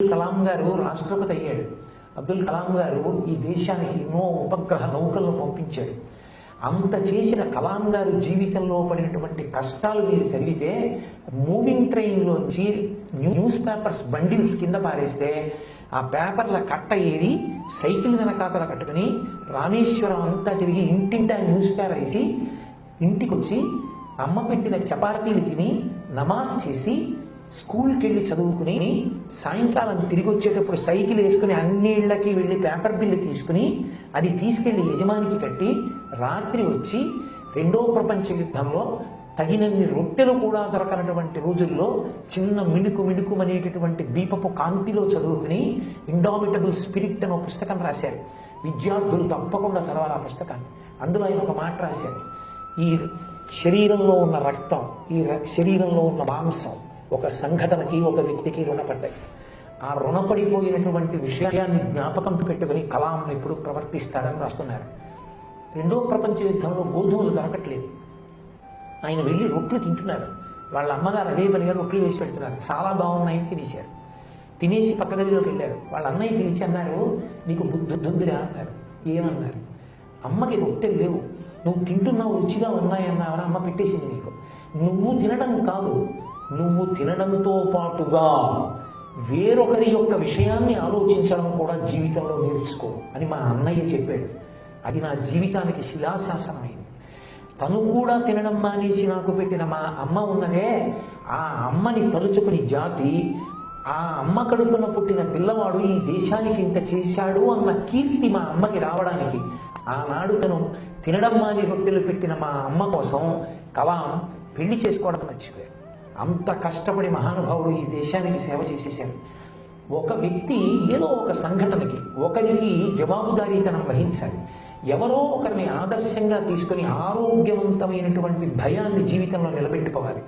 కలాం గారు రాష్ట్రపతి అయ్యాడు. అబ్దుల్ కలాం గారు ఈ దేశానికి ఎన్నో ఉపగ్రహ నౌకలను పంపించాడు. అంత చేసిన కలాం గారు జీవితంలో పడినటువంటి కష్టాలు మీరు చదివితే, మూవింగ్ ట్రైన్లోంచి న్యూస్ పేపర్స్ బండిల్స్ కింద పారేస్తే ఆ పేపర్ల కట్ట ఏరి సైకిల్ వెనకాతల కట్టుకుని రామేశ్వరం అంతా తిరిగి ఇంటింటా న్యూస్ పేపర్ వేసి ఇంటికి వచ్చి అమ్మ పెట్టిన చపాతీలు తిని నమాజ్ చేసి స్కూల్కి వెళ్ళి చదువుకుని సాయంకాలం తిరిగి వచ్చేటప్పుడు సైకిల్ వేసుకుని అన్ని ఇళ్ళకి వెళ్ళి పేపర్ బిల్లు తీసుకుని అది తీసుకెళ్లి యజమానికి కట్టి రాత్రి వచ్చి రెండో ప్రపంచ యుద్ధంలో తగినన్ని రొట్టెలు కూడా దొరకనటువంటి రోజుల్లో చిన్న మిణుకు అనేటటువంటి దీపపు కాంతిలో చదువుకుని ఇండామిటబుల్ స్పిరిట్ అనే పుస్తకం రాశారు. విద్యార్థులు తప్పకుండా చదవాలి ఆ పుస్తకాన్ని. అందులో ఆయన ఒక మాట రాశారు, ఈ శరీరంలో ఉన్న రక్తం, ఈ శరీరంలో ఉన్న మాంసం ఒక సంఘటనకి, ఒక వ్యక్తికి రుణపడ్డాయి. ఆ రుణపడిపోయినటువంటి విషయాన్ని జ్ఞాపకం పెట్టుకుని కలాం ఎప్పుడు ప్రవర్తిస్తాడని రాస్తున్నారు. రెండో ప్రపంచ యుద్ధంలో గోధుమలు దొరకట్లేదు. ఆయన వెళ్ళి రొట్లు తింటున్నారు. వాళ్ళ అమ్మగారు అదే పనిగా రొట్లు వేసి పెడుతున్నారు. చాలా బాగున్నాయని తినేశారు. తినేసి పక్క గదిలోకి వెళ్ళారు. వాళ్ళ అన్నయ్య పిలిచి అన్నారు, నీకు బుద్ధుందిరా అన్నారు. ఏమన్నారు? అమ్మకి రొట్టెలు లేవు, నువ్వు తింటున్నావు, రుచిగా ఉన్నాయన్నావని అమ్మ పెట్టేసింది నీకు. నువ్వు తినడం కాదు, నువ్వు తినడంతో పాటుగా వేరొకరి యొక్క విషయాన్ని ఆలోచించడం కూడా జీవితంలో నేర్చుకో అని మా అన్నయ్య చెప్పాడు. అది నా జీవితానికి శిలాశాసనమైంది. తను కూడా తినడం మానేసి నాకు పెట్టిన మా అమ్మ ఉన్నదే, ఆ అమ్మని తలుచుకుని జాతి, ఆ అమ్మ కడుపున పుట్టిన పిల్లవాడు ఈ దేశానికి ఇంత చేశాడు అన్న కీర్తి మా అమ్మకి రావడానికి ఆనాడు తను తినడం మాని రొట్టెలు పెట్టిన మా అమ్మ కోసం కలాం పెళ్లి చేసుకోవడం మర్చిపోయాడు. అంత కష్టపడి మహానుభావుడు ఈ దేశానికి సేవ చేసేసాడు. ఒక వ్యక్తి ఏదో ఒక సంఘటనకి ఒకరికి జవాబుదారీతనం వహించాలి. ఎవరో ఒకరిని ఆదర్శంగా తీసుకుని ఆరోగ్యవంతమైనటువంటి భయాన్ని జీవితంలో నిలబెట్టుకోవాలి.